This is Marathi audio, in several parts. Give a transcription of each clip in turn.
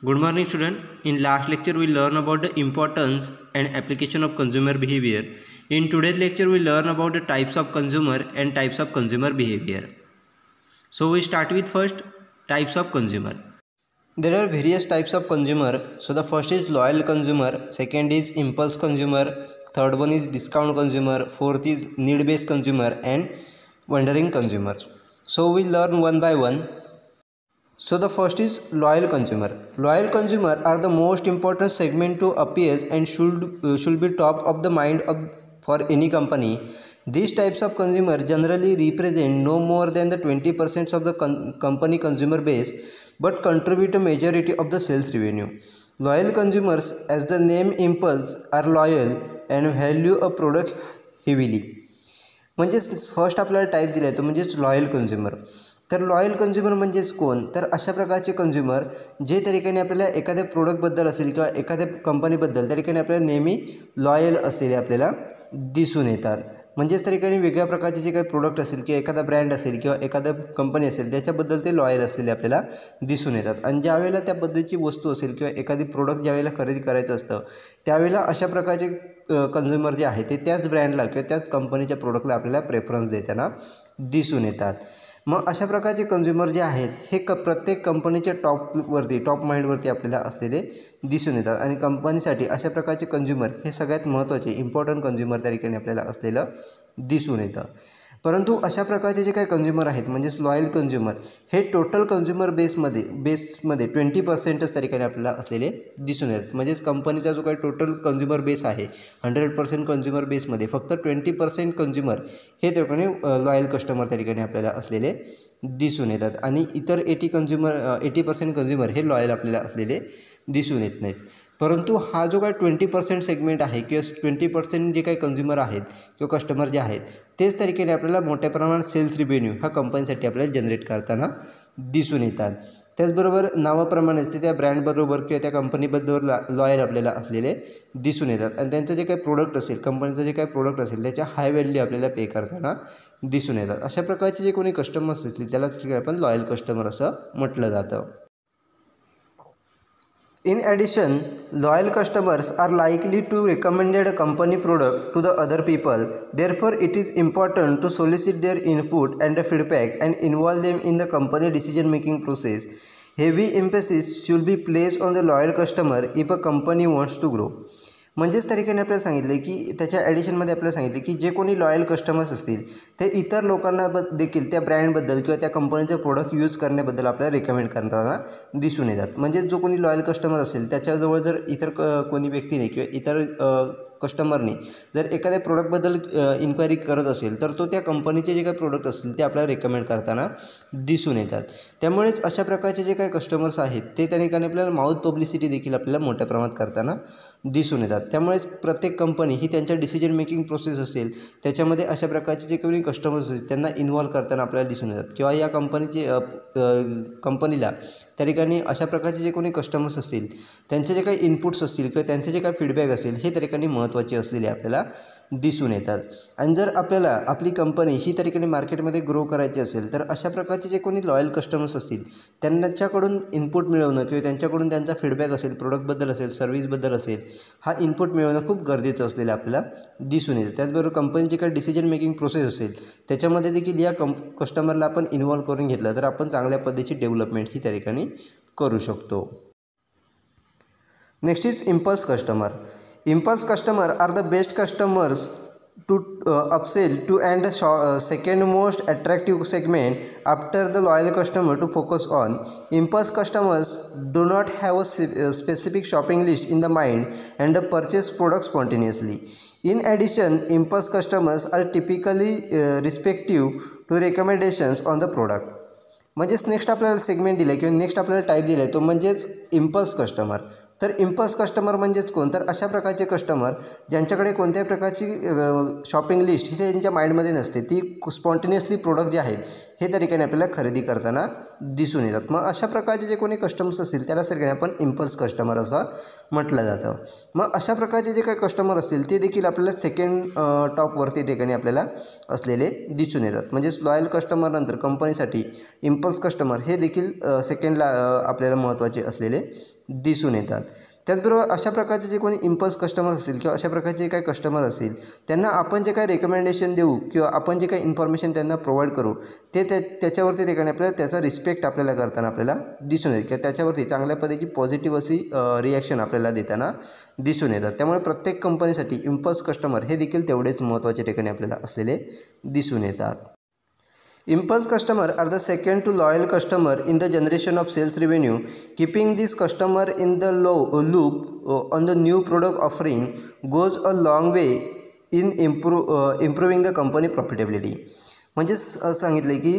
Good morning student. In last lecture we learn about the importance and application of consumer behavior. In today's lecture we learn about the types of consumer and types of consumer behavior. So we start with first types of consumer. There are various types of consumer. So the first is loyal consumer, second is impulse consumer, third one is discount consumer, fourth is need based consumer and wandering consumers. So we learn one by one. So the first is loyal consumer. Loyal consumer are the most important segment to appears and should be top of the mind for any company. These types of consumer generally represent no more than the 20% of the company consumer base, but contribute a majority of the sales revenue. Loyal consumers, as the name implies, are loyal and value a product heavily. म्हणजेच फर्स्ट आपल्याला टाईप दिला आहे तो म्हणजेच लॉयल कंझ्युमर. तर लॉयल कंझ्युमर म्हणजेच कोण, तर अशा प्रकारचे कंझ्युमर जे त्या ठिकाणी आपल्याला एखाद्या प्रोडक्टबद्दल असेल किंवा एखाद्या कंपनीबद्दल त्या ठिकाणी आपल्याला नेहमी लॉयल असलेले आपल्याला दिसून येतात. म्हणजेच त्या ठिकाणी वेगळ्या प्रकारचे जे काही प्रोडक्ट असेल किंवा एखादा ब्रँड असेल किंवा एखादा कंपनी असेल त्याच्याबद्दल ते लॉयल असलेले आपल्याला दिसून येतात. आणि ज्यावेळेला त्या पद्धतीची वस्तू असेल किंवा एखादी प्रोडक्ट ज्यावेळेला खरेदी करायचं असतं त्यावेळेला अशा प्रकारचे कंझ्युमर जे आहे ते त्याच ब्रँडला किंवा त्याच कंपनीच्या प्रोडक्टला आपल्याला प्रेफरन्स देताना दिसून येतात. मग अशा प्रकारचे कंझ्युमर जे आहेत हे प्रत्येक कंपनीच्या टॉप माइंडवरती आपल्याला असलेले दिसून येतात. आणि कंपनीसाठी अशा प्रकारचे कंझ्युमर हे सगळ्यात महत्त्वाचे इम्पॉर्टंट कंझ्युमर त्या ठिकाणी आपल्याला असलेलं दिसून येतं. परंतु अशा प्रकारचे जे काही कंझ्युमर आहेत म्हणजेच लॉयल कंझ्युमर हे टोटल कंझ्युमर बेसमध्ये 20%च त्या ठिकाणी आपल्याला असलेले दिसून येतात. म्हणजेच कंपनीचा जो काही टोटल कंझ्युमर बेस आहे 100% कंझ्युमर बेसमध्ये फक्त 20% कंझ्युमर हे त्या ठिकाणी लॉयल कस्टमर त्या ठिकाणी आपल्याला असलेले दिसून येतात. आणि इतर 80% कंझ्युमर हे लॉयल आपल्याला असलेले दिसून येत नाहीत. परंतु हा जो काही 20% सेगमेंट आहे किंवा 20% जे काही कंझ्युमर आहेत किंवा कस्टमर जे आहेत तेच त्या ठिकाणी आपल्याला मोठ्या प्रमाणात सेल्स रिव्हेन्यू हा कंपनीसाठी आपल्याला जनरेट करताना दिसून येतात. त्याचबरोबर नावाप्रमाणेच ते त्या ब्रँडबरोबर किंवा त्या कंपनीबद्दल लॉयल आपल्याला असलेले दिसून येतात. आणि त्यांचं जे काही प्रोडक्ट असेल कंपनीचं जे काही प्रोडक्ट असेल त्याच्या हाय व्हॅल्यू आपल्याला पे करताना दिसून येतात. अशा प्रकारचे जे कोणी कस्टमर्स असतील त्यालाच आपण लॉयल कस्टमर असं म्हटलं जातं. In addition, loyal customers are likely to recommend a company product to the other people. Therefore, it is important to solicit their input and feedback and involve them in the company decision-making process. Heavy emphasis should be placed on the loyal customer if a company wants to grow. म्हणजेच त्या ठिकाणी आपल्याला सांगितले की त्याच्या ॲडिशनमध्ये आपल्याला सांगितले की जे कोणी लॉयल कस्टमर्स असतील ते इतर लोकांना देखील त्या ब्रँडबद्दल किंवा त्या कंपनीचे प्रोडक्ट यूज करण्याबद्दल आपल्याला रिकमेंड करताना दिसून येतात. म्हणजेच जो कोणी लॉयल कस्टमर असेल त्याच्याजवळ जर इतर कोणी व्यक्तीने किंवा इतर कस्टमरने जर एखाद्या प्रोडक्टबद्दल इन्क्वायरी करत असेल तर तो त्या कंपनीचे जे काही प्रोडक्ट असतील ते आपल्याला रेकमेंड करताना दिसून येतात. त्यामुळेच अशा प्रकारचे जे काही कस्टमर्स आहेत ते त्या ठिकाणी आपल्याला माउथ पब्लिसिटी देखील आपल्याला मोठ्या प्रमाणात करताना दिसून येतात. त्यामुळेच प्रत्येक कंपनी ही त्यांच्या डिसिजन मेकिंग प्रोसेस असेल त्याच्यामध्ये अशा प्रकारचे जे कोणी कस्टमर्स असतील त्यांना इन्व्हॉल्व करताना आपल्याला दिसून येतात. किंवा या कंपनीला त्या ठिकाणी अशा प्रकारचे जे कोणी कस्टमर्स असतील त्यांचे जे काही इनपुट्स असतील किंवा त्यांचे जे काही फीडबॅक असेल हे त्या ठिकाणी महत्त्वाचे असलेले आपल्याला दिसून येतात. आणि जर आपल्याला आपली कंपनी ही त्या ठिकाणी मार्केटमध्ये ग्रो करायची असेल तर अशा प्रकारचे जे कोणी लॉयल कस्टमर्स असतील त्यांच्याकडून इनपुट मिळवणं किंवा त्यांच्याकडून त्यांचा फीडबॅक असेल प्रोडक्टबद्दल असेल सर्व्हिसबद्दल असेल हा इनपुट मिळवणं खूप गरजेचं असलेलं आपल्याला दिसून येतं. त्याचबरोबर कंपनीची काही डिसिजन मेकिंग प्रोसेस असेल त्याच्यामध्ये देखील या कस्टमरला आपण इन्व्हॉल्व करून घेतलं तर आपण चांगल्या पद्धतीची डेव्हलपमेंट ही त्या ठिकाणी करू शकतो. Next is impulse customer. Impulse customer are the best customers to upsell to and second most attractive segment after the loyal customer to focus on. Impulse customers do not have a specific shopping list in the mind and purchase products spontaneously. In addition, impulse customers are typically receptive to recommendations on the product. म्हणजेच नेक्स्ट आपल्याला सेगमेंट दिलं आहे किंवा नेक्स्ट आपल्याला टाईप दिला आहे तो म्हणजेच इम्पल्स कस्टमर. तर इम्पल्स कस्टमर म्हणजेच कोण, तर अशा प्रकारचे कस्टमर ज्यांच्याकडे कोणत्याही प्रकारची शॉपिंग लिस्ट ही त्यांच्या माइंडमध्ये नसते, ती स्पॉन्टेनियसली प्रोडक्ट जे आहेत हे त्या ठिकाणी आपल्याला खरेदी करताना दिसून येतात। मग अशा प्रकारचे जे कोणी कस्टमर्स असतील त्याला सगळ्यांनी आपण इम्पल्स कस्टमर असं म्हटलं जातं। मग अशा प्रकारचे जे काही कस्टमर असतील ते देखील आपल्याला सेकंड टॉपवरती ठिकाणी आपल्याला असलेले दिसून येतात। म्हणजेच लॉयल कस्टमर नंतर कंपनीसाठी इम्पल्स कस्टमर हे देखील सेकंडला आपल्याला महत्त्वाचे असलेले दिसून येतात। त्याचबरोबर अशा प्रकारचे जे कोणी इम्पल्स कस्टमर असतील किंवा अशा प्रकारचे जे काही कस्टमर असतील त्यांना आपण जे काही रेकमेंडेशन देऊ किंवा आपण जे काही इन्फॉर्मेशन त्यांना प्रोव्हाइड करू ते त्याच्यावरती ठिकाणी आपल्याला त्याचा रिस्पेक्ट आपल्याला करताना आपल्याला दिसून येते किंवा त्याच्यावरती चांगल्या पद्धतीची पॉझिटिव्ह अशी रिॲक्शन आपल्याला देताना दिसून येतात। त्यामुळे प्रत्येक कंपनीसाठी इम्पल्स कस्टमर हे देखील तेवढेच महत्त्वाच्या ठिकाणी आपल्याला असलेले दिसून येतात। Impulse customer are the second to loyal customer in the generation of sales revenue. Keeping this customer in the loop on the new product offering goes a long way in improving the company profitability. म्हणजेच सांगितले की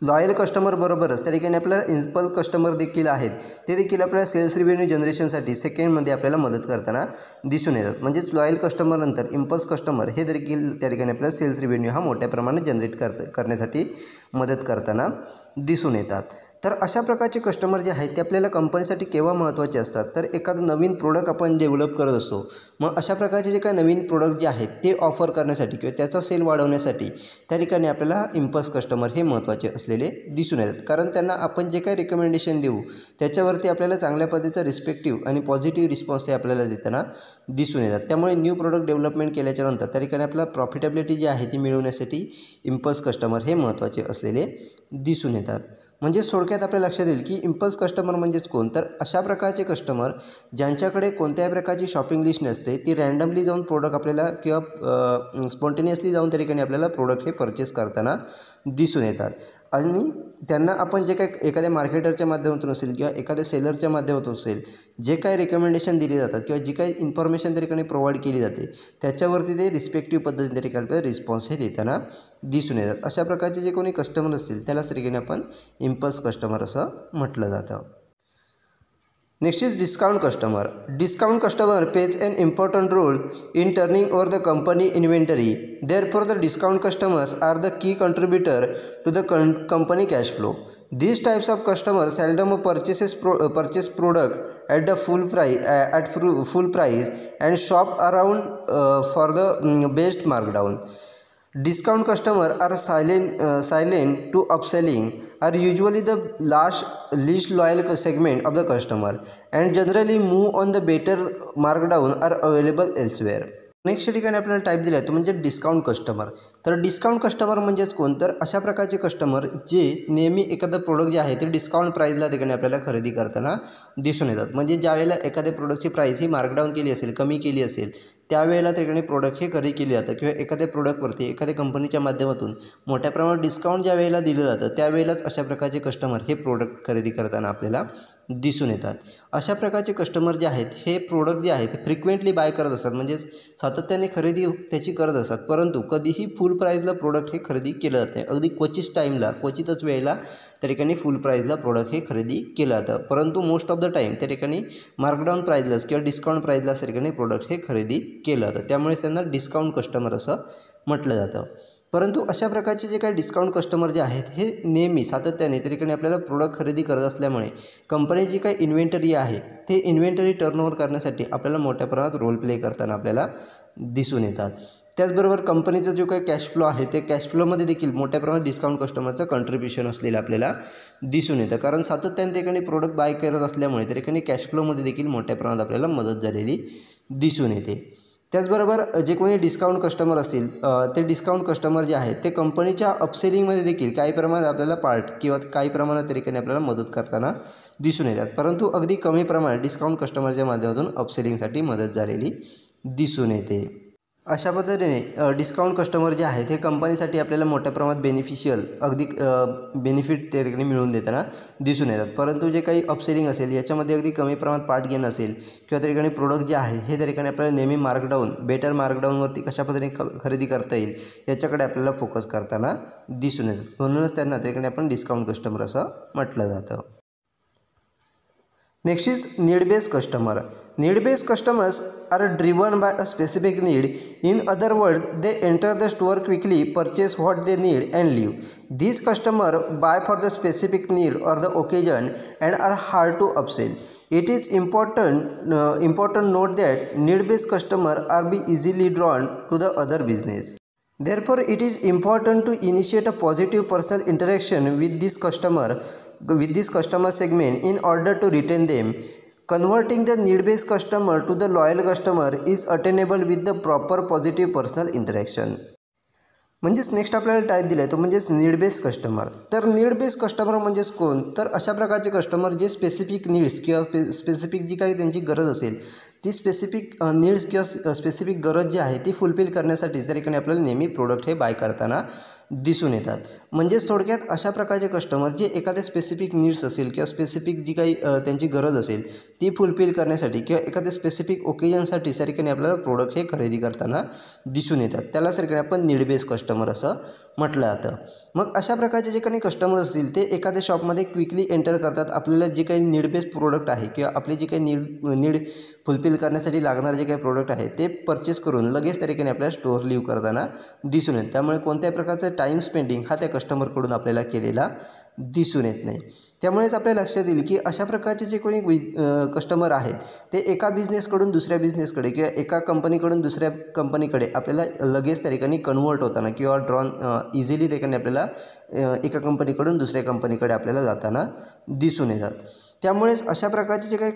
लॉयल कस्टमर बरोबरच त्या ठिकाणी आपल्याला इम्पल्स कस्टमर देखील आहेत ते देखील आपल्याला सेल्स रिव्हेन्यू जनरेशनसाठी सेकंडमध्ये आपल्याला मदत करताना दिसून येतात। म्हणजेच लॉयल कस्टमर नंतर इम्पल्स कस्टमर हे देखील त्या ठिकाणी आपल्याला सेल्स रिव्हेन्यू हा मोठ्या प्रमाणात जनरेट करण्यासाठी मदत करताना दिसून येतात। तर अशा प्रकारचे कस्टमर जे आहेत ते आपल्याला कंपनीसाठी केव्हा महत्त्वाचे असतात तर एखादं नवीन प्रोडक्ट आपण डेव्हलप करत असतो मग अशा प्रकारचे जे काही नवीन प्रोडक्ट जे आहेत ते ऑफर करण्यासाठी किंवा त्याचा सेल वाढवण्यासाठी त्या ठिकाणी आपल्याला इम्पल्स कस्टमर हे महत्त्वाचे असलेले दिसून येतात। कारण त्यांना आपण जे काही रिकमेंडेशन देऊ त्याच्यावरती आपल्याला चांगल्या पद्धतीचा रिस्पेक्टिव्ह आणि पॉझिटिव्ह रिस्पॉन्स हे आपल्याला देताना दिसून येतात। त्यामुळे न्यू प्रोडक्ट डेव्हलपमेंट केल्याच्यानंतर त्या ठिकाणी आपल्याला प्रॉफिटेबिलिटी जी आहे ती मिळवण्यासाठी इम्पल्स कस्टमर हे महत्त्वाचे असलेले दिसून येतात। म्हणजे थोडक्यात आपल्या लक्षात येईल की इम्पल्स कस्टमर म्हणजेच कोण तर अशा प्रकारचे कस्टमर ज्यांच्याकडे कोणत्याही प्रकारची शॉपिंग लिस्ट नसते ती रँडमली जाऊन प्रोडक्ट आपल्याला किंवा स्पॉन्टेनियसली जाऊन त्या ठिकाणी आपल्याला प्रोडक्ट हे परचेस करताना दिसून येतात। आणि त्यांना आपण जे काही एखाद्या मार्केटरच्या माध्यमातून असेल किंवा एखाद्या सेलरच्या माध्यमातून असेल जे काही रिकमेंडेशन दिली जातात किंवा जी काही इन्फॉर्मेशन त्या ठिकाणी प्रोव्हाइड केली जाते त्याच्यावरती ते रिस्पेक्टिव्ह पद्धतीने त्या ठिकाणी रिस्पॉन्स हे देताना दिसून येतात। अशा प्रकारचे जे कोणी कस्टमर असतील त्याला ठिकाणी आपण इम्पल्स कस्टमर असं म्हटलं जातं। Next is discount customer. Discount customer plays an important role in turning over the company inventory. Therefore, the discount customers are the key contributor to the company cash flow. These types of customers seldom purchase product at the full price and shop around for the best markdown. Discount customers are silent to upselling, are usually the least loyal segment of the customer, and generally move on the better markdown are available elsewhere. Next ठिकाणी आपल्याला टाईप दिला आहे तो म्हणजे डिस्काउंट कस्टमर. तर डिस्काउंट कस्टमर म्हणजेच कोण तर अशा प्रकारचे कस्टमर जे नेहमी एखादं प्रोडक्ट जे आहे ते डिस्काउंट प्राईजला ठिकाणी आपल्याला खरेदी करताना दिसून येतात। म्हणजे ज्यावेळेला एखाद्या प्रोडक्टची प्राईस ही मार्कडाऊन केली असेल कमी केली असेल त्यावेळेला ठिकाणी प्रोडक्ट हे खरेदी केले जातं किंवा एखाद्या प्रोडक्टवरती एखाद्या कंपनीच्या माध्यमातून मोठ्या प्रमाणात डिस्काउंट ज्या वेळेला दिलं जातं त्यावेळेलाच अशा प्रकारचे कस्टमर हे प्रोडक्ट खरेदी करताना आपल्याला दिसून येतात। अशा प्रकारचे कस्टमर जे आहेत हे प्रोडक्ट जे आहेत ते फ्रिक्वेंटली बाय करत असतात म्हणजे सातत्याने खरेदी त्याची करत असतात परंतु कधीही फुल प्राईजला प्रोडक्ट हे खरेदी केलं जात नाही। अगदी क्वचितच वेळेला त्या ठिकाणी फुल प्राईजला प्रोडक्ट हे खरेदी केलं जातं परंतु मोस्ट ऑफ द टाईम त्या ठिकाणी मार्कडाऊन प्राईजलाच किंवा डिस्काउंट प्राईजला त्या ठिकाणी प्रोडक्ट हे खरेदी केलं जातं त्यामुळे त्यांना डिस्काउंट कस्टमर असं म्हटलं जातं। परंतु अशा प्रकारचे जे काही डिस्काउंट कस्टमर जे आहेत हे नेहमी सातत्याने त्या ठिकाणी आपल्याला प्रोडक्ट खरेदी करत असल्यामुळे कंपनी जी काही इन्व्हेंटरी आहे ते इन्व्हेंटरी टर्नओव्हर करण्यासाठी आपल्याला मोठ्या प्रमाणात रोल प्ले करताना आपल्याला दिसून येतात। त्याचबरोबर कंपनीचा जो काही कॅश फ्लो आहे ते कॅश फ्लोमध्ये देखील मोठ्या प्रमाणात डिस्काउंट कस्टमरचं कंट्रीब्युशन असलेलं आपल्याला दिसून येतं कारण सातत्याने त्या ठिकाणी प्रोडक्ट बाय करत असल्यामुळे त्या ठिकाणी कॅश फ्लोमध्ये देखील मोठ्या प्रमाणात आपल्याला मदत झालेली दिसून येते। त्याचबरोबर जे कोणी डिस्काउंट कस्टमर असतील ते डिस्काउंट कस्टमर जे आहेत ते कंपनीच्या अपसेलिंगमध्ये देखील काही प्रमाणात आपल्याला पार्ट किंवा काही प्रमाणात त्या ठिकाणी आपल्याला मदत करताना दिसून येतात परंतु अगदी कमी प्रमाणात डिस्काउंट कस्टमरच्या माध्यमातून अपसेलिंगसाठी मदत झालेली दिसून येते। अशा पद्धतीने डिस्काउंट कस्टमर जे आहेत हे कंपनीसाठी आपल्याला मोठ्या प्रमाणात अगदी बेनिफिट त्या ठिकाणी मिळवून देताना दिसून येतात परंतु जे काही अपसेलिंग असेल याच्यामध्ये अगदी कमी प्रमाणात पार्ट घेणं असेल किंवा त्या ठिकाणी प्रोडक्ट जे आहे हे त्या ठिकाणी आपल्याला नेहमी बेटर मार्कडाऊनवरती कशा पद्धतीने खरेदी करता येईल याच्याकडे आपल्याला फोकस करताना दिसून येतात म्हणूनच त्यांना त्या ठिकाणी आपण डिस्काउंट कस्टमर असं म्हटलं जातं। Next is need-based customer. Need-based customers are driven by a specific need. In other words, they enter the store quickly, purchase what they need and leave. These customers buy for the specific need or the occasion and are hard to upsell. It is important note that need-based customers are be easily drawn to the other business. Therefore, it is important to initiate a positive personal interaction with this customer segment in order to retain them. Converting the need-based customer to the loyal customer is attainable with the proper positive personal interaction. म्हणजेच नेक्स्ट आपल्याला टाईप दिला आहे तो म्हणजेच नीड बेस्ड कस्टमर. तर नीड बेस्ड कस्टमर म्हणजेच कोण, तर अशा प्रकारचे कस्टमर जे स्पेसिफिक नीड्स किंवा स्पेसिफिक जी काही त्यांची गरज असेल ती स्पेसिफिक नीड्स किंवा स्पेसिफिक गरज जी आहे ती फुलफिल करण्यासाठी त्या ठिकाणी आपल्याला नेहमी प्रोडक्ट हे बाय करताना दिसून येतात. म्हणजेच थोडक्यात अशा प्रकारचे कस्टमर जे एखाद्या स्पेसिफिक नीड्स असेल किंवा स्पेसिफिक जी काही त्यांची गरज असेल ती फुलफिल करण्यासाठी किंवा एखाद्या स्पेसिफिक ओकेजनसाठी त्या ठिकाणी आपल्याला प्रोडक्ट हे खरेदी करताना दिसून येतात. त्याला त्या ठिकाणी आपण नीड बेस्ड कस्टमर असं म्हटलं जातं. मग अशा प्रकारचे जे काही कस्टमर असतील ते एखाद्या शॉपमध्ये क्विकली एंटर करतात. आपल्याला जे काही नीड बेस्ड प्रोडक्ट आहे किंवा आपली जी काही नीड फुलफिल करण्यासाठी लागणारे जे काही प्रोडक्ट आहे ते परचेस करून लगेच त्या ठिकाणी आपल्याला स्टोअर लिव्ह करताना दिसून येतं. त्यामुळे कोणत्याही प्रकारचं टाईम स्पेंडिंग हा त्या कस्टमरकडून आपल्याला केलेला दिसून येत नाही. त्यामुळेच आपल्या लक्षात येईल की अशा प्रकारचे जे कोणी कस्टमर आहेत ते एका बिझनेसकडून दुसऱ्या बिझनेसकडे किंवा एका कंपनीकडून दुसऱ्या कंपनीकडे आपल्याला लगेच त्या ठिकाणी कन्वर्ट होताना किंवा इझिली त्या ठिकाणी आपल्याला एका कंपनीकडून दुसऱ्या कंपनीकडे आपल्याला जाताना दिसून येतात. त्यामुळेच अशा प्रकारचे जे काही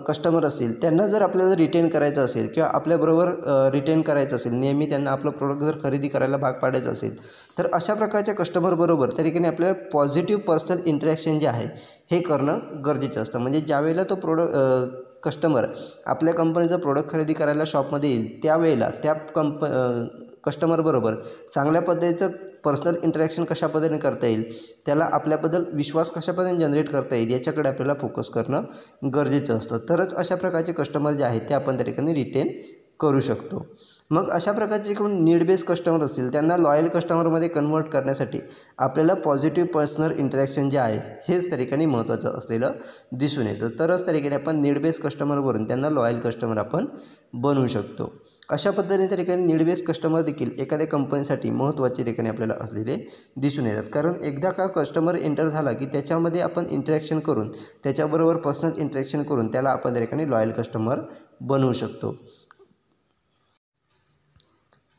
कस्टमर असतील त्यांना जर आपल्याला रिटेन करायचं असेल किंवा आपल्याबरोबर रिटेन करायचं असेल, नेहमी त्यांना आपलं प्रोडक्ट जर खरेदी करायला भाग पाडायचं असेल तर अशा प्रकारच्या कस्टमरबरोबर त्या ठिकाणी आपल्याला पॉझिटिव्ह पर्सनल इंटरॅक्शन जे आहे हे करणं गरजेचं असतं. म्हणजे ज्यावेळेला तो कस्टमर आपल्या कंपनीचं प्रोडक्ट खरेदी करायला शॉपमध्ये येईल त्यावेळेला त्या कस्टमरबरोबर चांगल्या पद्धतीचं पर्सनल इंटरॅक्शन कशा पद्धतीने करता येईल, त्याला आपल्याबद्दल विश्वास कशा पद्धतीने जनरेट करता येईल याच्याकडे आपल्याला फोकस करणं गरजेचं असतं. तरच अशा प्रकारचे कस्टमर जे आहेत ते आपण त्या ठिकाणी रिटेन करू शकतो. मग अशा प्रकारचे कोण नीड बेस्ड कस्टमर असतील त्यांना लॉयल कस्टमरमध्ये कन्वर्ट करण्यासाठी आपल्याला पॉझिटिव्ह पर्सनल इंटरॅक्शन जे आहे हेच त्या ठिकाणी महत्त्वाचं असलेलं दिसून येतं. तरच त्या ठिकाणी आपण नीड बेस्ड कस्टमरवरून त्यांना लॉयल कस्टमर आपण बनवू शकतो. अशा पद्धतीने त्या ठिकाणी नीड बेस्ड कस्टमर देखील एखाद्या कंपनीसाठी महत्त्वाचे ठिकाणी आपल्याला असलेले दिसून येतात. कारण एकदा का कस्टमर एंटर झाला की त्याच्यामध्ये आपण इंटरॅक्शन करून त्याच्याबरोबर पर्सनल इंटरॅक्शन करून त्याला आपण त्या ठिकाणी लॉयल कस्टमर बनवू शकतो.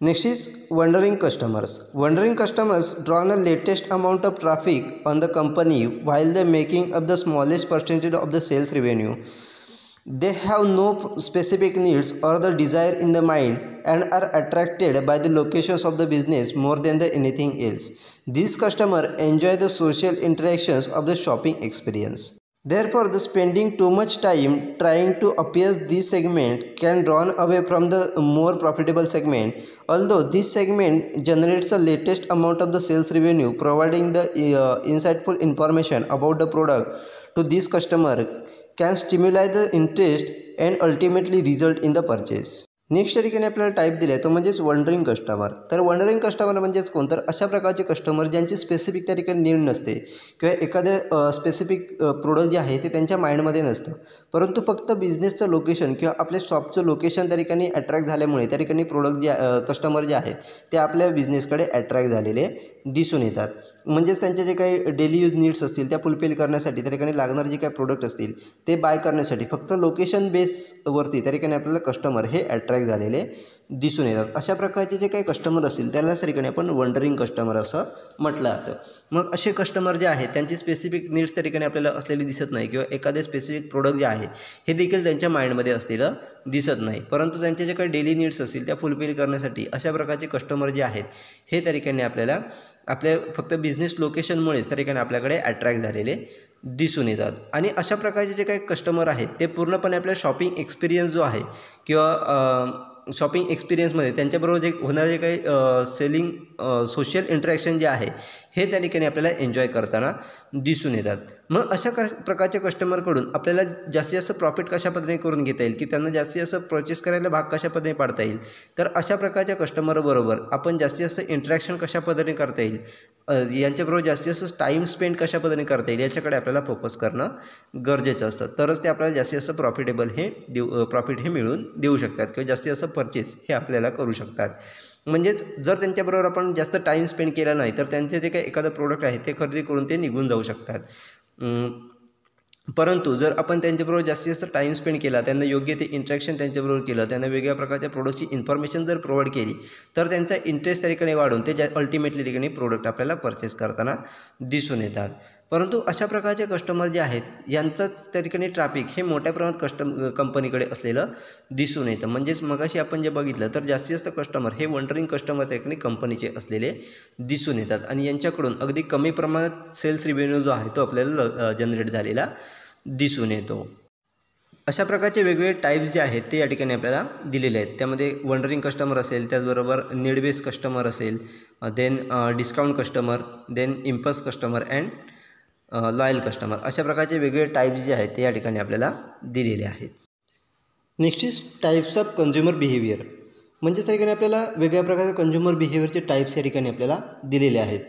Next is wandering customers. Wandering customers draw the latest amount of traffic on the company while they making up the smallest percentage of the sales revenue. They have no specific needs or the desire in the mind and are attracted by the locations of the business more than the anything else. These customers enjoy the social interactions of the shopping experience. Therefore, the spending too much time trying to appease this segment can draw away from the more profitable segment. Although this segment generates the latest amount of the sales revenue, providing the insightful information about the product to this customer can stimulate the interest and ultimately result in the purchase. Next ठिकाणी आपल्याला टाईप दिला आहे तो म्हणजेच वंडरिंग कस्टमर. तर वंडरिंग कस्टमर म्हणजेच कोण, तर अशा प्रकारचे कस्टमर ज्यांची स्पेसिफिक त्या ठिकाणी नीड नसते किंवा एखाद्या स्पेसिफिक प्रोडक्ट जे आहे ते त्यांच्या माइंडमध्ये नसतं, परंतु फक्त बिझनेसचं लोकेशन किंवा आपल्या शॉपचं लोकेशन त्या ठिकाणी अट्रॅक्ट झाल्यामुळे त्या ठिकाणी प्रोडक्ट जे कस्टमर जे आहेत ते आपल्या बिझनेसकडे अट्रॅक्ट झालेले दिसून येतात. म्हणजेच त्यांचे जे काही डेली यूज नीड्स असतील त्या फुलफिल करण्यासाठी त्या ठिकाणी लागणारे जे काही प्रोडक्ट असतील ते बाय करण्यासाठी फक्त लोकेशन बेसवरती त्या ठिकाणी आपल्याला कस्टमर हे अट्रॅक्ट झालेले दिसून येतात. अशा प्रकारचे जे काही कस्टमर असतील त्याला त्या ठिकाणी आपण वंडरिंग कस्टमर असं म्हटलं जातं. मग असे कस्टमर जे आहेत त्यांची स्पेसिफिक नीड्स त्या ठिकाणी आपल्याला असलेली दिसत नाही किंवा एखादे स्पेसिफिक प्रोडक्ट जे आहे हे देखील त्यांच्या माइंडमध्ये असलेलं दिसत नाही, परंतु त्यांचे जे काही डेली नीड्स असतील त्या फुलफिल करण्यासाठी अशा प्रकारचे कस्टमर जे आहेत हे त्या ठिकाणी आपल्याला आपल्या फक्त बिझनेस लोकेशनमुळेच त्या ठिकाणी आपल्याकडे अट्रॅक्ट झालेले दिसून येतात. आणि अशा प्रकारचे जे काही कस्टमर आहेत ते पूर्णपणे आपल्या शॉपिंग एक्सपिरियन्स जो आहे किंवा शॉपिंग एक्सपिरियन्समध्ये त्यांच्याबरोबर जे होणारे जे काही सेलिंग सोशल इंटरॅक्शन जे आहे हे त्या ठिकाणी आपल्याला एन्जॉय करताना दिसून येतात. मग अशा प्रकारच्या कस्टमरकडून आपल्याला जास्तीत जास्त प्रॉफिट कशा पद्धतीने करून घेता येईल की त्यांना जास्तीत जास्त परचेस करायला भाग कशा पद्धतीने पाडता येईल, तर अशा प्रकारच्या कस्टमरबरोबर आपण जास्तीत जास्त इंटरॅक्शन कशा पद्धतीने करता येईल, यांच्याबरोबर जास्तीत जास्त टाईम स्पेंड कशा पद्धतीने करता येईल याच्याकडे आपल्याला फोकस करणं गरजेचं असतं, तरच ते आपल्याला जास्तीत जास्त प्रॉफिट हे मिळवून देऊ शकतात किंवा जास्तीत जास्त परचेस हे आपल्याला करू शकतात. म्हणजेच जर त्यांच्याबरोबर आपण जास्त टाईम स्पेंड केला नाही तर त्यांचे जे काही एखादं प्रोडक्ट आहे ते खरेदी करून ते निघून जाऊ शकतात. परंतु जर आपण त्यांच्याबरोबर जास्तीत जास्त टाईम स्पेंड केला, त्यांना योग्य ते इंटरॅक्शन त्यांच्याबरोबर केलं, त्यांना वेगवेगळ्या प्रकारच्या प्रोडक्टची इन्फॉर्मेशन जर प्रोव्हाइड केली तर त्यांचा इंटरेस्ट त्या ठिकाणी वाढून ते अल्टिमेटली ठिकाणी प्रोडक्ट आपल्याला परचेस करताना दिसून येतात. परंतु अशा प्रकारचे कस्टमर जे आहेत यांचंच त्या ठिकाणी ट्रॅफिक हे मोठ्या प्रमाणात कंपनीकडे असलेलं दिसून येतं. म्हणजेच मगाशी आपण जे बघितलं तर जास्तीत जास्त कस्टमर हे वंडरिंग कस्टमर त्या ठिकाणी कंपनीचे असलेले दिसून येतात आणि यांच्याकडून अगदी कमी प्रमाणात सेल्स रिव्हेन्यू जो आहे तो आपल्याला जनरेट झालेला दिसून येतो. अशा प्रकारचे वेगवेगळे टाईप्स जे आहेत ते या ठिकाणी आपल्याला दिलेले आहेत. त्यामध्ये वंडरिंग कस्टमर असेल, त्याचबरोबर नीड बेस कस्टमर असेल, then discount customer, then impulse customer and loyal customer, अशा प्रकारचे वेगवेगळे टाईप्स जे आहेत ते या ठिकाणी आपल्याला दिलेले आहेत. Next is types of consumer behaviour. म्हणजेच त्या ठिकाणी आपल्याला वेगवेगळ्या प्रकारचे कन्झ्युमर बिहेवियरचे टाईप्स या ठिकाणी आपल्याला दिलेले आहेत.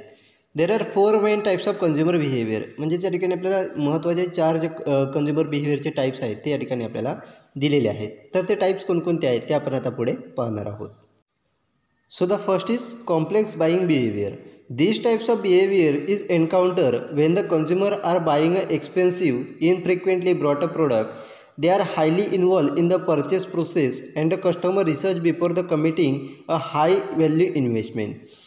There are 4 main types of consumer behaviour. म्हणजे त्या ठिकाणी आपल्याला महत्त्वाचे 4 जे कन्झ्युमर बिहेवियरचे टाईप्स आहेत ते या ठिकाणी आपल्याला दिलेले आहेत. तर ते टाईप्स कोणकोणते आहेत ते आपण आता पुढे पाहणार आहोत. So the first is complex buying behavior. These types of behavior is encountered when the consumer are buying an expensive, infrequently brought up product. They are highly involved in the purchase process and the customer research before the committing a high value investment.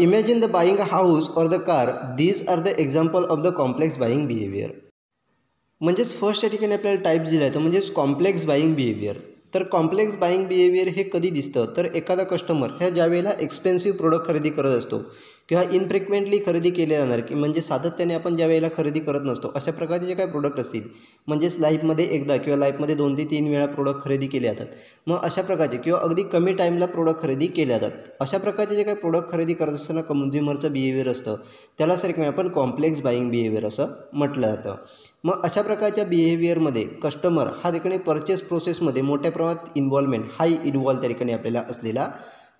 Imagine the buying a house or the car. These are the example of the complex buying behavior. म्हणजेच फर्स्ट या ठिकाणी आपल्याला टाईप्स दिला आहे म्हणजेच कॉम्प्लेक्स बाईंग बिहेवियर. तर कॉम्प्लेक्स बाईंग बिहेवियर हे कधी दिसतं तर एखादा कस्टमर ह्या ज्यावेळेला एक्सपेन्सिव्ह प्रोडक्ट खरेदी करत असतो किंवा इनफ्रिक्वेंटली खरेदी केले जाणार की म्हणजे सातत्याने आपण ज्या वेळेला खरेदी करत नसतो अशा प्रकारचे जे काही प्रोडक्ट असतील म्हणजेच लाईफमध्ये एकदा किंवा लाईफमध्ये 2 ते 3 वेळा प्रोडक्ट खरेदी केले जातात. मग अशा प्रकारचे किंवा अगदी कमी टाईमला प्रोडक्ट खरेदी केले जातात अशा प्रकारचे जे काही प्रोडक्ट खरेदी करत असताना कन्झ्युमरचं बिहेवियर असतं त्याला सर आपण कॉम्प्लेक्स बाईंग बिहेवियर असं म्हटलं जातं. मग अशा प्रकारच्या बिहेवियरमध्ये कस्टमर हा ठिकाणी परचेस प्रोसेसमध्ये मोठ्या प्रमाणात इन्व्हॉल्वमेंट हाय इन्व्हॉल्व त्या ठिकाणी आपल्याला असलेला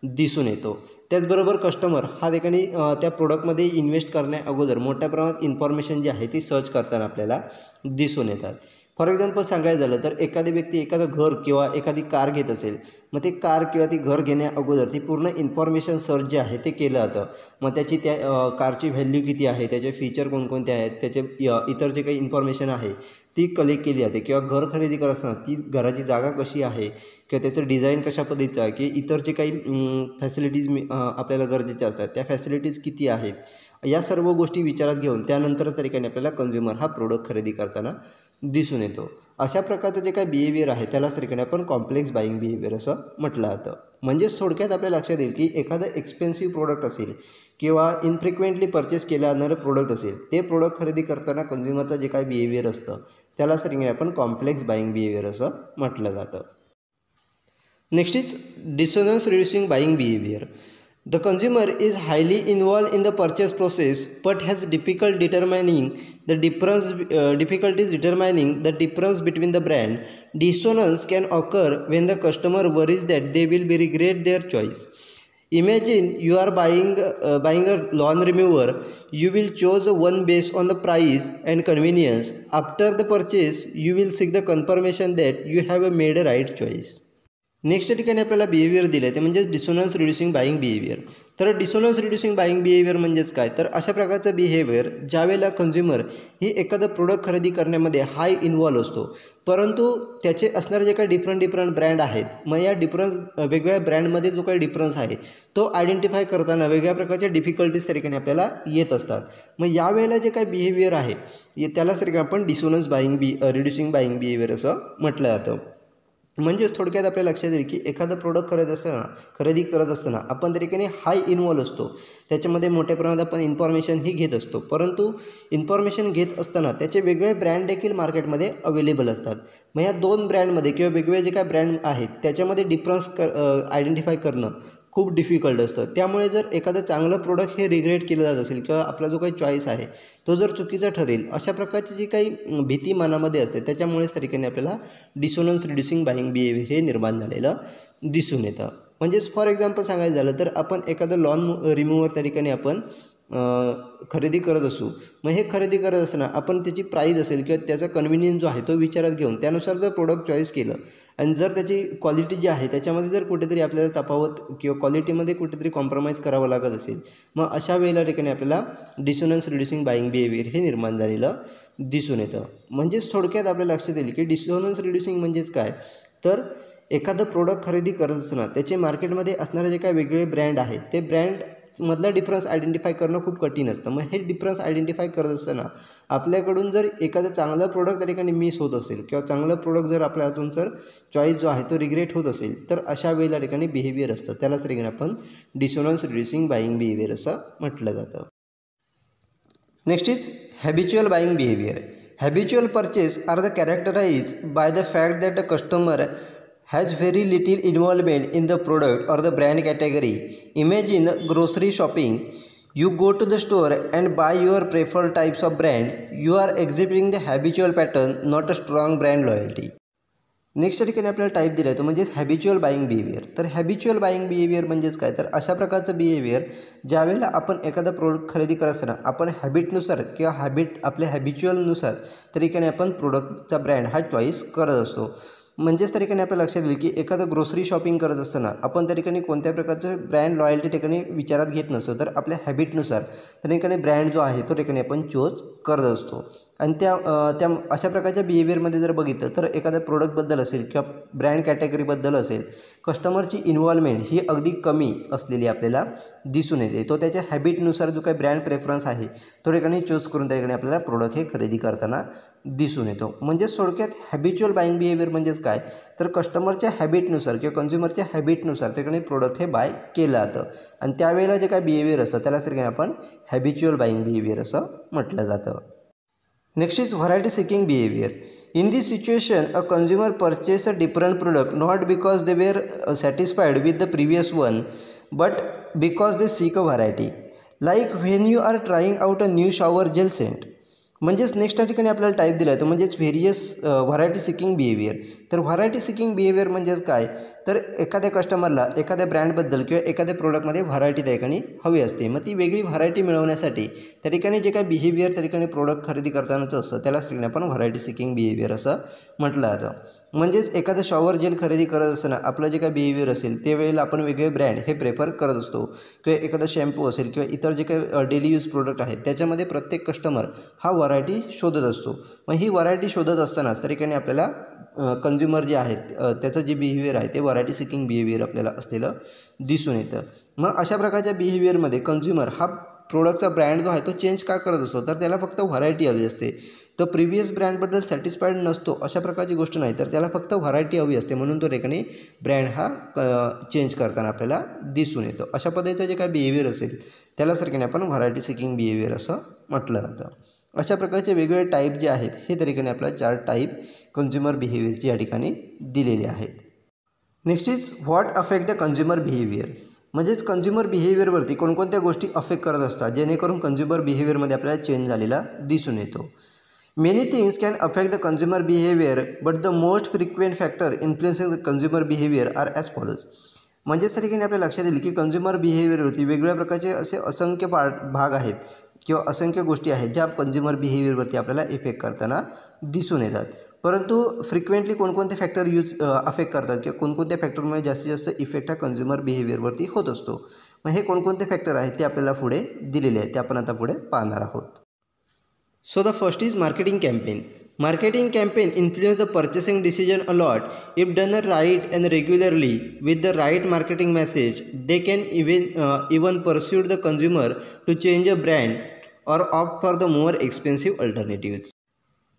दिसून येतो. त्याचबरोबर कस्टमर हा ठिकाणी त्या प्रोडक्टमध्ये इन्व्हेस्ट करण्या अगोदर मोठ्या प्रमाणात इन्फॉर्मेशन जी आहे ती सर्च करताना आपल्याला दिसून येतात. फॉर एक्झाम्पल सांगायचं झालं तर एखादी व्यक्ती एखादं घर किंवा एखादी कार घेत असेल मग ते कार किंवा ती घर घेण्या अगोदर ती पूर्ण इन्फॉर्मेशन सर्च जे आहे ते केलं जातं. मग त्याची त्या कारची व्हॅल्यू किती आहे, त्याचे फीचर कोणकोणते आहेत, त्याचे इतर जे काही इन्फॉर्मेशन आहे ती कलेक्ट केली जाते. किंवा घर खरेदी करत असताना ती घराची जागा कशी आहे किंवा त्याचं डिझाईन कशा पद्धतीचं आहे की इतर जे काही फॅसिलिटीज आपल्याला गरजेच्या असतात त्या फॅसिलिटीज किती आहेत या सर्व गोष्टी विचारात घेऊन त्यानंतरच त्या ठिकाणी आपल्याला कन्झ्युमर हा प्रोडक्ट खरेदी करताना दिसून येतो. अशा प्रकारचं जे काही बिहेवियर आहे त्यालाच ठिकाणी आपण कॉम्प्लेक्स बाईंग बिहेवियर असं म्हटलं जातं. म्हणजेच थोडक्यात आपल्या लक्षात येईल की एखादं एक्सपेन्सिव्ह प्रोडक्ट असेल किंवा इनफ्रिक्वेंटली परचेस केलं जाणारं प्रोडक्ट असेल ते प्रोडक्ट खरेदी करताना कन्झ्युमरचं जे काही बिहेवियर असतं त्यालाच ठिकाणी आपण कॉम्प्लेक्स बाईंग बिहेवियर असं म्हटलं जातं. Next is dissonance reducing buying behaviour. The consumer is highly involved in the purchase process but has difficulties determining the difference between the brand. Dissonance can occur when the customer worries that they will be regret their choice. Imagine you are buying a lawn remover. You will choose one based on the price and convenience. After the purchase, you will seek the confirmation that you have made a right choice. Next ठिकाणी आपल्याला बिहेवियर दिलं आहे ते म्हणजे डिसोनन्स रिड्युसिंग बाईंग बिहेवियर. तर डिसोनन्स रिड्युसिंग बाईंग बिहेवियर म्हणजेच काय तर अशा प्रकारचं बिहेवियर ज्यावेळेला कन्झ्युमर ही एखादं प्रोडक्ट खरेदी करण्यामध्ये हाय इन्व्हॉल्व असतो परंतु त्याचे असणारे जे काही डिफरंट ब्रँड आहेत मग या वेगवेगळ्या ब्रँडमध्ये जो काही डिफरन्स आहे तो आयडेंटिफाय करताना वेगळ्या प्रकारच्या डिफिकल्टीज त्या ठिकाणी आपल्याला येत असतात. मग यावेळेला जे काही बिहेवियर आहे त्याला सर आपण डिसोनन्स रिड्युसिंग बाईंग बिहेवियर असं म्हटलं जातं. म्हणजेच थोडक्यात आपल्या लक्षात येईल की एखादं प्रोडक्ट खरेदी करत असताना आपण त्या ठिकाणी हाय इन्व्हॉल्व असतो त्याच्यामध्ये मोठ्या प्रमाणात आपण इन्फॉर्मेशन ही घेत असतो परंतु इन्फॉर्मेशन घेत असताना त्याचे वेगळे ब्रँड देखील मार्केटमध्ये अवेलेबल असतात. मग या 2 ब्रँडमध्ये किंवा वेगवेगळे जे काही ब्रँड आहेत त्याच्यामध्ये डिफरन्स आयडेंटिफाय करणं खूप डिफिकल्ट असतं. त्यामुळे जर एखादं चांगलं प्रोडक्ट हे रिग्रेट केलं जात असेल किंवा आपला जो काही चॉईस आहे तो जर चुकीचा ठरेल अशा प्रकारची जी काही भीती मनामध्ये असते त्याच्यामुळेच त्या ठिकाणी आपल्याला डिसोनन्स रिड्युसिंग बाईंग बिहेवियर हे निर्माण झालेलं दिसून येतं. म्हणजेच फॉर एक्झाम्पल सांगायचं झालं तर आपण एखादं लॉन रिमूव्हर त्या ठिकाणी आपण खरेदी करत असू, मग हे खरेदी करत असताना आपण त्याची प्राईस असेल किंवा त्याचा कन्व्हिनियन्स जो आहे तो विचारात घेऊन त्यानुसार जर प्रोडक्ट चॉईस केलं आणि जर त्याची क्वालिटी जी आहे त्याच्यामध्ये जर कुठेतरी आपल्याला तफावत किंवा क्वालिटीमध्ये कुठेतरी कॉम्प्रोमाइज करावं लागत असेल, मग अशा वेळेला ठिकाणी आपल्याला डिसोनन्स रिड्युसिंग बाईंग बिहेवियर हे निर्माण झालेलं दिसून येतं. म्हणजेच थोडक्यात आपल्या लक्षात येईल की डिसोनन्स रिड्युसिंग म्हणजेच काय, तर एखादं प्रोडक्ट खरेदी करत असताना त्याचे मार्केटमध्ये असणारे जे काही वेगळे ब्रँड आहेत ते ब्रँड मधला डिफरन्स आयडेंटिफाय करणं खूप कठीण असतं. मग हे डिफरन्स आयडेंटिफाय करत असताना आपल्याकडून जर एखादं चांगलं प्रोडक्ट त्या ठिकाणी मिस होत असेल किंवा चांगलं प्रोडक्ट जर आपल्या हातून जर चॉईस जो आहे तो रिग्रेट होत असेल, तर अशा वेळेला ठिकाणी बिहेवियर असतं, त्यालाच ठिकाणी आपण डिसोनन्स रिड्युसिंग बाईंग बिहेवियर असं म्हटलं जातं. Next is habitual buying behaviour. Habitual purchase are the characterized by the fact that the customer has very little involvement in the product or the brand category. Imagine grocery shopping. You go to the store and buy your preferred types of brand. You are exhibiting the habitual pattern, not a strong brand loyalty. Next ठिकाणी आपल्याला टाईप दिला आहे तो म्हणजेच हॅबिच्युअल बाईंग बिहेवियर. तर हॅबिच्युअल बाईंग बिहेवियर म्हणजेच काय, तर अशा प्रकारचं बिहेवियर ज्यावेळेला आपण एखादा प्रोडक्ट खरेदी करत असताना आपण हॅबिटनुसार किंवा आपल्या हॅबिच्युअलनुसार त्या ठिकाणी आपण प्रोडक्टचा ब्रँड हा चॉईस करत असतो. म्हणजेच त्या ठिकाणी आपल्या लक्षात येईल की एखादं ग्रोसरी शॉपिंग करत असताना आपण त्या ठिकाणी कोणत्या प्रकारचं ब्रँड लॉयल्टी ठिकाणी विचारात घेत नसतो, तर आपल्या हॅबिटनुसार त्या ठिकाणी ब्रँड जो आहे तो ठिकाणी आपण चूज करत असतो. आणि त्या अशा प्रकारच्या बिहेवियरमध्ये जर बघितलं तर एखाद्या प्रोडक्टबद्दल असेल किंवा ब्रँड कॅटेगरीबद्दल असेल, कस्टमरची इन्व्हॉल्वमेंट ही अगदी कमी असलेली आपल्याला दिसून येते. तो त्याच्या हॅबिटनुसार जो काही ब्रँड प्रेफरन्स आहे तो ठिकाणी चूज करून त्या ठिकाणी आपल्याला प्रोडक्ट हे खरेदी करताना दिसून येतो. म्हणजेच थोडक्यात हॅबिच्युअल बाईंग बिहेवियर म्हणजेच काय, तर कस्टमरच्या हॅबिटनुसार किंवा कन्झ्युमरच्या हॅबिटनुसार त्या ठिकाणी प्रोडक्ट हे बाय केलं जातं आणि त्यावेळेला जे काय बिहेवियर असतं त्यालाच ठिकाणी आपण हॅबिच्युअल बाईंग बिहेवियर असं म्हटलं जातं. Next is variety seeking behavior. In this situation, a consumer purchased a different product not because they were satisfied with the previous one, but because they seek a variety. Like when you are trying out a new shower gel scent. म्हणजेच नेक्स्ट त्या ठिकाणी आपल्याला टाईप दिला आहे तो म्हणजेच व्हेरियस व्हरायटी सिकिंग बिहेवियर. तर व्हरायटी सिकिंग बिहेवियर म्हणजेच काय, तर एखाद्या कस्टमरला एखाद्या ब्रँडबद्दल किंवा एखाद्या प्रोडक्टमध्ये व्हरायटी त्या ठिकाणी हवी असते. मग ती वेगळी व्हरायटी मिळवण्यासाठी त्या ठिकाणी जे काय बिहेवियर त्या ठिकाणी प्रोडक्ट खरेदी करतानाचं असतं त्यालाच आपण व्हरायटी सिकिंग बिहेवियर असं म्हटलं जातं. म्हणजेच एखादं शॉवर जेल खरेदी करत असताना आपलं जे काय बिहेवियर असेल त्यावेळेला आपण वेगळे ब्रँड हे प्रेफर करत असतो किंवा एखादा शॅम्पू असेल किंवा इतर जे काही डेली यूज प्रोडक्ट आहेत त्याच्यामध्ये प्रत्येक कस्टमर हा व्हरायटी शोधत असतो. मग ही व्हरायटी शोधत असतानाच त्या ठिकाणी आपल्याला कन्झ्युमर जे आहेत त्याचं जे बिहेवियर आहे ते व्हरायटी सिकिंग बिहेवियर आपल्याला असलेलं दिसून येतं. मग अशा प्रकारच्या बिहेवियरमध्ये कन्झ्युमर हा प्रोडक्टचा ब्रँड जो आहे तो चेंज का करत असतो, तर त्याला फक्त व्हरायटी हवी असते. तो प्रिव्हियस ब्रँडबद्दल सॅटिस्फाईड नसतो अशा प्रकारची गोष्ट नाही, तर त्याला फक्त व्हरायटी हवी असते म्हणून तो ठिकाणी ब्रँड हा चेंज करताना आपल्याला दिसून येतो. अशा पद्धतीचं जे काय बिहेवियर असेल त्याला सारख्याने आपण व्हरायटी सिकिंग बिहेवियर असं म्हटलं जातं. अशा प्रकारचे वेगवेगळे टाईप जे आहेत हे त्या ठिकाणी आपल्याला 4 टाईप कन्झ्युमर बिहेवियरची या ठिकाणी दिलेले आहेत. Next is what affect the consumer behaviour. म्हणजेच कन्झ्युमर बिहेवियरवरती कोणकोणत्या गोष्टी अफेक्ट करत असतात जेणेकरून कन्झ्युमर बिहेवियरमध्ये आपल्याला चेंज झालेला दिसून येतो. Many things can affect the consumer behavior, but the most frequent factor influencing the consumer behavior are as follows. म्हणजे या ठिकाणी आपल्या लक्षात येईल की कन्झ्युमर बिहेवियरवरती वेगवेगळ्या प्रकारचे असे असंख्य भाग आहेत किंवा असंख्य गोष्टी आहेत ज्या कन्झ्युमर बिहेवियरवरती आपल्याला इफेक्ट करताना दिसून येतात. परंतु फ्रिक्वेंटली कोणकोणते फॅक्टर अफेक्ट करतात किंवा कोणकोणत्या फॅक्टरमुळे जास्तीत जास्त इफेक्ट हा कन्झ्युमर बिहेवियरवरती होत असतो. मग हे कोणकोणते फॅक्टर आहेत ते आपल्याला पुढे दिलेले आहेत, ते आपण आता पुढे पाहणार आहोत. So the first is marketing campaign. Marketing campaign influence the purchasing decision a lot. If done right and regularly with the right marketing message, they can even persuade the consumer to change a brand or opt for the more expensive alternatives.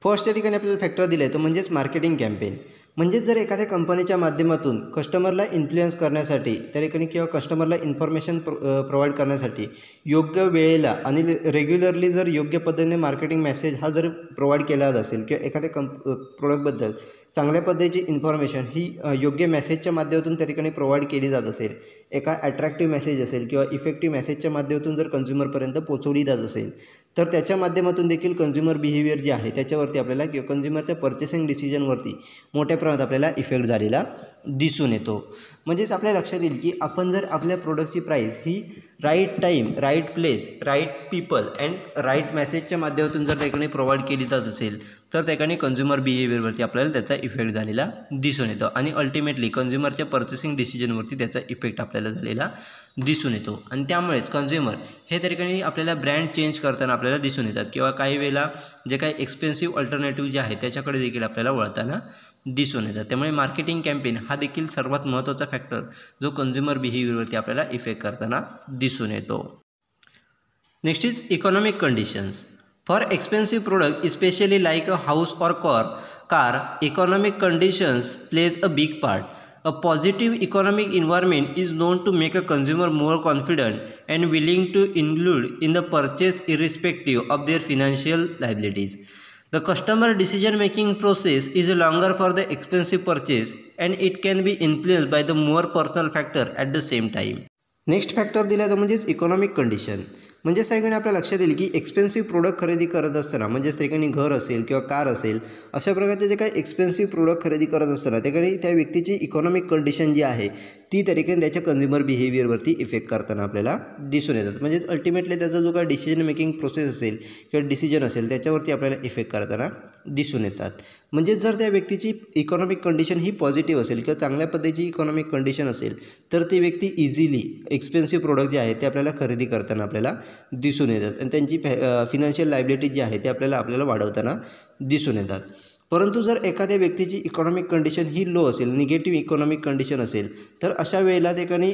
First या ठिकाणी आपल्याला फॅक्टर दिला आहे तो म्हणजेच मार्केटिंग कॅम्पेन. म्हणजेच जर एखाद्या कंपनीच्या माध्यमातून कस्टमरला इन्फ्लुएन्स करण्यासाठी त्या ठिकाणी किंवा कस्टमरला इन्फॉर्मेशन प्रोव्हाइड करण्यासाठी योग्य वेळेला आणि रेग्युलरली जर योग्य पद्धतीने मार्केटिंग मेसेज हा जर प्रोव्हाइड केला जात असेल किंवा एखाद्या प्रोडक्टबद्दल चांगल्या पद्धतीची इन्फॉर्मेशन ही योग्य मेसेजच्या माध्यमातून त्या ठिकाणी प्रोव्हाइड केली जात असेल, एका ॲट्रॅक्टिव्ह मेसेज असेल किंवा इफेक्टिव्ह मेसेजच्या माध्यमातून जर कन्झ्युमरपर्यंत पोहोचवली जात असेल तर त्याच्या माध्यमातून देखील कन्झ्युमर बिहेवियर जे आहे त्याच्यावरती आपल्याला किंवा कन्झ्युमरच्या पर्चेसिंग डिसिजनवरती मोठ्या प्रमाणात आपल्याला इफेक्ट झालेला दिसून येतो. म्हणजेच आपल्या लक्षात येईल की आपण जर आपल्या प्रोडक्टची प्राईस ही right time, right place, right people and right मेसेजच्या माध्यमातून जर त्याकडे प्रोव्हाइड केली जात असेल तर त्याकडे कन्झ्युमर बिहेवियरवरती आपल्याला त्याचा इफेक्ट झालेला दिसून येतो आणि अल्टिमेटली कन्झ्युमरच्या पर्चेसिंग डिसिजनवरती त्याचा इफेक्ट आपल्याला झालेला दिसून येतो. आणि त्यामुळेच कन्झ्युमर हे त्या ठिकाणी आपल्याला ब्रँड चेंज करताना आपल्याला दिसून येतात किंवा काही वेळेला जे काही एक्सपेन्सिव्ह अल्टरनेटिव्ह जे आहे त्याच्याकडे देखील आपल्याला वळताना दिसून येतात. त्यामुळे मार्केटिंग कॅम्पेन हा देखील सर्वात महत्त्वाचा फॅक्टर जो कन्झ्युमर बिहेवियरवरती आपल्याला इफेक्ट करताना दिसून येतो. Next is economic conditions. For expensive product especially like a house or car economic conditions plays a big part. A positive economic environment is known to make a consumer more confident and willing to include in the purchase irrespective of their financial liabilities. The customer decision-making process is longer for the expensive purchase and it can be influenced by the more personal factor at the same time. Next factor दिला तो म्हणजेच इकॉनॉमिक कंडिशन. म्हणजेच त्या ठिकाणी आपल्या लक्षात येईल की एक्सपेन्सिव्ह प्रोडक्ट खरेदी करत असताना म्हणजेच त्या ठिकाणी घर असेल किंवा कार असेल अशा प्रकारचे जे काही एक्सपेन्सिव्ह प्रोडक्ट खरेदी करत असताना त्या ठिकाणी त्या व्यक्तीची इकॉनॉमिक कंडिशन जी आहे ती त्या ठिकाणी त्याच्या कन्झ्युमर बिहेवियरवरती इफेक्ट करताना आपल्याला दिसून येतात. म्हणजेच अल्टिमेटली त्याचा जो काही डिसिजन मेकिंग प्रोसेस असेल किंवा डिसिजन असेल त्याच्यावरती आपल्याला इफेक्ट करताना दिसून येतात. म्हणजेच जर त्या व्यक्तीची इकॉनॉमिक कंडिशन ही पॉझिटिव्ह असेल किंवा चांगल्या पद्धतीची इकॉनॉमिक कंडिशन असेल तर ती व्यक्ती इझिली एक्सपेन्सिव्ह प्रोडक्ट जे आहे ते आपल्याला खरेदी करताना आपल्याला दिसून येतात आणि त्यांची फिनान्शियल लायबिलिटी जी आहे ते आपल्याला वाढवताना दिसून येतात. परंतु जर एखाद्या व्यक्तीची इकॉनॉमिक कंडिशन ही लो असेल, निगेटिव्ह इकॉनॉमिक कंडिशन असेल तर अशा वेळेला ठिकाणी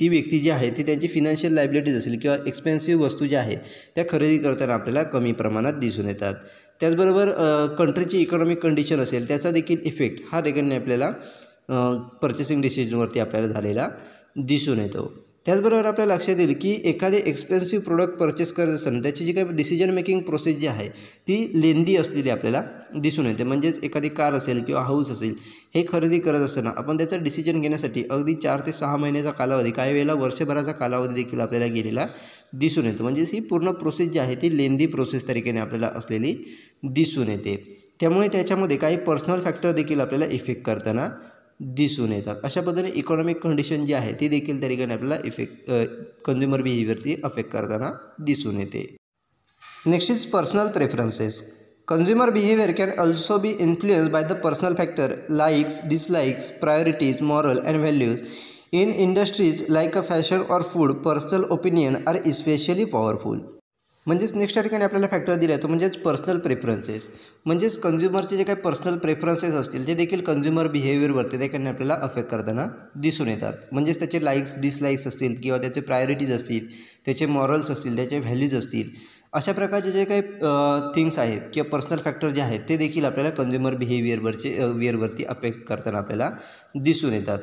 ती व्यक्ती जी आहे ती त्यांची फिनान्शियल लायबिलिटीज असेल किंवा एक्सपेन्सिव्ह वस्तू ज्या आहेत त्या खरेदी करताना आपल्याला कमी प्रमाणात दिसून येतात. त्याचबरोबर कंट्रीची इकॉनॉमिक कंडिशन असेल त्याचा देखील इफेक्ट हा ठिकाणी आपल्याला पर्चेसिंग डिसिजनवरती आपल्याला झालेला दिसून येतो. त्याचबरोबर आपल्याला लक्षात येईल की एखादे एक्सपेन्सिव्ह प्रोडक्ट परचेस करत असताना त्याची जी काही डिसिजन मेकिंग प्रोसेस जी आहे ती लेंदी असलेली आपल्याला दिसून येते. म्हणजेच एखादी कार असेल किंवा हाऊस असेल हे खरेदी करत असताना आपण त्याचं डिसिजन घेण्यासाठी अगदी 4 ते 6 महिन्याचा कालावधी, काही वेळेला वर्षभराचा कालावधी देखील आपल्याला गेलेला दिसून येतो. म्हणजेच ही पूर्ण प्रोसेस जी आहे ती लेंदी प्रोसेस तरीकेने आपल्याला असलेली दिसून येते. त्यामुळे त्याच्यामध्ये काही पर्सनल फॅक्टर देखील आपल्याला इफेक्ट करताना दिसून येतात. अशा पद्धतीने इकॉनॉमिक कंडिशन जी आहे ती देखील त्या ठिकाणी आपल्याला कन्झ्युमर बिहेवियरती अफेक्ट करताना दिसून येते. Next is personal preferences. Consumer behaviour can also be influenced by the personal factor likes, dislikes, priorities, moral and values. In industries like a fashion or food personal opinion are especially powerful. म्हणजेच नेक्स्ट या ठिकाणी आपल्याला फॅक्टर दिला आहे तो म्हणजेच पर्सनल प्रेफरन्सेस. म्हणजेच कन्झ्युमरचे जे काही पर्सनल प्रेफरन्सेस असतील ते देखील कन्झ्युमर बिहेवियरवरती त्याकडे आपल्याला अफेक्ट करताना दिसून येतात. म्हणजेच त्याचे लाईक्स, डिसलाईक्स असतील किंवा त्याचे प्रायोरिटीज असतील, त्याचे मॉरल्स असतील, त्याचे व्हॅल्यूज असतील, अशा प्रकारचे जे काही थिंग्स आहेत किंवा पर्सनल फॅक्टर जे आहेत ते देखील आपल्याला कन्झ्युमर बिहेवियरवरती अफेक्ट करताना आपल्याला दिसून येतात.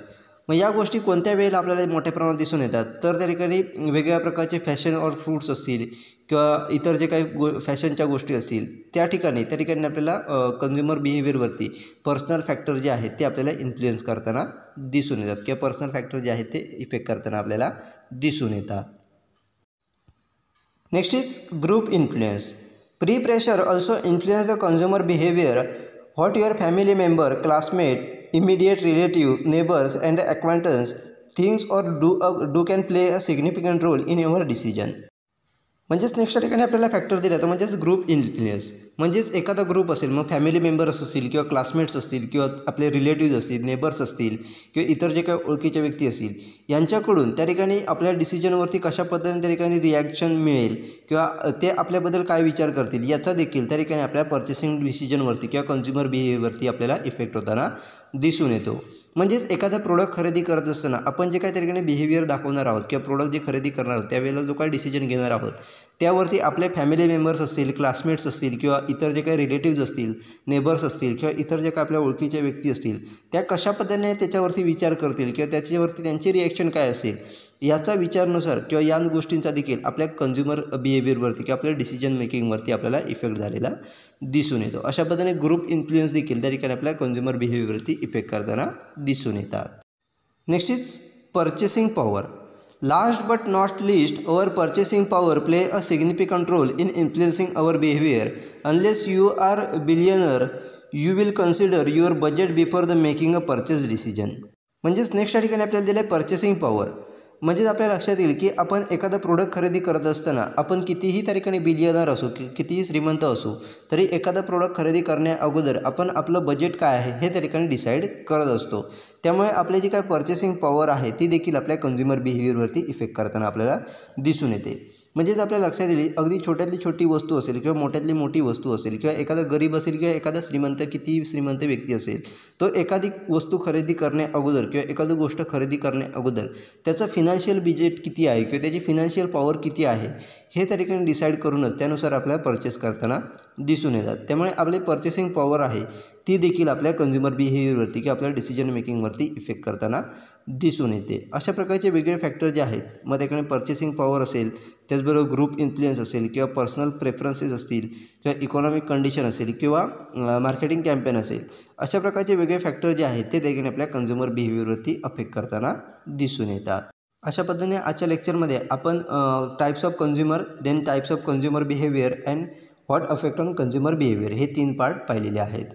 मग या गोष्टी कोणत्या वेळेला आपल्याला मोठ्या प्रमाणात दिसून येतात तर त्या ठिकाणी वेगवेगळ्या प्रकारचे फॅशन और फ्रूट्स असतील किंवा इतर जे काही फॅशनच्या गोष्टी असतील त्या ठिकाणी आपल्याला कन्झ्युमर बिहेवियरवरती पर्सनल फॅक्टर जे आहेत ते आपल्याला इन्फ्लुएन्स करताना दिसून येतात किंवा पर्सनल फॅक्टर जे आहेत ते इफेक्ट करताना आपल्याला दिसून येतात. Next is group influence. Pre pressure also influence the consumer behaviour. What your family member, classmate, immediate relative, neighbors and acquaintance things or do can play a significant role in your decision. म्हणजेच नेक्स्ट ठिकाणी आपल्याला फॅक्टर दिला तर म्हणजेच ग्रुप इन्फ्लुएन्स. म्हणजेच एखादा ग्रुप असेल, मग फॅमिली मेंबर्स असतील किंवा क्लासमेट्स असतील किंवा आपले रिलेटिव्ज असतील, नेबर्स असतील किंवा इतर जे काही ओळखीच्या व्यक्ती असतील यांच्याकडून त्या ठिकाणी आपल्या डिसिजनवरती कशा पद्धतीने त्या ठिकाणी रिॲक्शन मिळेल किंवा ते आपल्याबद्दल काय विचार करतील याचा देखील त्या ठिकाणी आपल्या पर्चेसिंग डिसिजनवरती किंवा कन्झ्युमर बिहेवियरवरती आपल्याला इफेक्ट होताना दिसून येतो. म्हणजेच एखादा प्रोडक्ट खरेदी करत असताना आपण जे काही त्या ठिकाणी बिहेवियर दाखवणार आहोत किंवा प्रोडक्ट जे खरेदी करणार आहोत त्यावेळेला जो काही डिसिजन घेणार आहोत त्यावरती आपले फॅमिली मेंबर्स असतील, क्लासमेट्स असतील किंवा इतर जे काही रिलेटिव्ज असतील, नेबर्स असतील किंवा इतर जे काही आपल्या ओळखीच्या व्यक्ती असतील त्या कशा पद्धतीने त्याच्यावरती विचार करतील किंवा त्याच्यावरती त्यांची रिॲक्शन काय असेल याचा विचारानुसार किंवा या गोष्टींचा देखील आपल्या कन्झ्युमर बिहेवियरवरती किंवा आपल्या डिसिजन मेकिंगवरती आपल्याला इफेक्ट झालेला दिसून येतो. अशा पद्धतीने ग्रुप इन्फ्लुएन्स देखील त्या ठिकाणी आपल्या कन्झ्युमर बिहेवियरवरती इफेक्ट करताना दिसून येतात. Next is purchasing power. Last but not least, our purchasing power play a significant role in influencing our behavior. Unless you are a billionaire, you will consider your budget before the making a purchase decision. म्हणजेच नेक्स्ट या ठिकाणी आपल्याला दिलं आहे पर्चेसिंग पॉवर. म्हणजेच आपल्या लक्षात येईल की आपण एखादा प्रोडक्ट खरेदी करत असताना आपण कितीही त्या ठिकाणी बिलियनर असू कितीही श्रीमंत असू तरी एखादा प्रोडक्ट खरेदी करण्या अगोदर आपण आपलं बजेट काय आहे हे त्या ठिकाणी डिसाईड करत असतो. त्यामुळे आपली जी काय पर्चेसिंग पॉवर आहे ती देखील आपल्या कन्झ्युमर बिहेवियरवरती इफेक्ट करताना आपल्याला दिसून येते. म्हणजेच आपल्या लक्षात येईल अगदी छोट्यातली छोटी वस्तू असेल किंवा मोठ्यातली मोठी वस्तू असेल किंवा एखादा गरीब असेल किंवा एखादा श्रीमंत कितीही श्रीमंत व्यक्ती असेल तो एखादी वस्तू खरेदी करण्या अगोदर किंवा एखादी गोष्ट खरेदी करण्या अगोदर त्याचं फिनान्शियल बजेट किती आहे किंवा त्याची फिनान्शियल पॉवर किती आहे हे त्या ठिकाणी डिसाईड करूनच त्यानुसार आपल्याला परचेस करताना दिसून येतात. त्यामुळे आपली पर्चेसिंग पॉवर आहे ती देखील आपल्या कन्झ्युमर बिहेवियरवरती किंवा आपल्या डिसिजन मेकिंगवरती इफेक्ट करताना दिसून येते. अशा प्रकारचे वेगळे फॅक्टर जे आहेत मग त्याकडे पर्चेसिंग पॉवर असेल त्याचबरोबर ग्रुप इन्फ्लुएन्स असेल किंवा पर्सनल प्रेफरन्सेस असतील किंवा इकॉनॉमिक कंडिशन असेल किंवा मार्केटिंग कॅम्पेन असेल अशा प्रकारचे वेगळे फॅक्टर जे आहेत ते देखील आपल्या कन्झ्युमर बिहेवियरवरती अफेक्ट करताना दिसून येतात. अशा पद्धतीने आजच्या लेक्चरमध्ये आपण types of consumer then types of consumer behaviour and what affect on consumer behaviour हे 3 पार्ट पाहिलेले आहेत.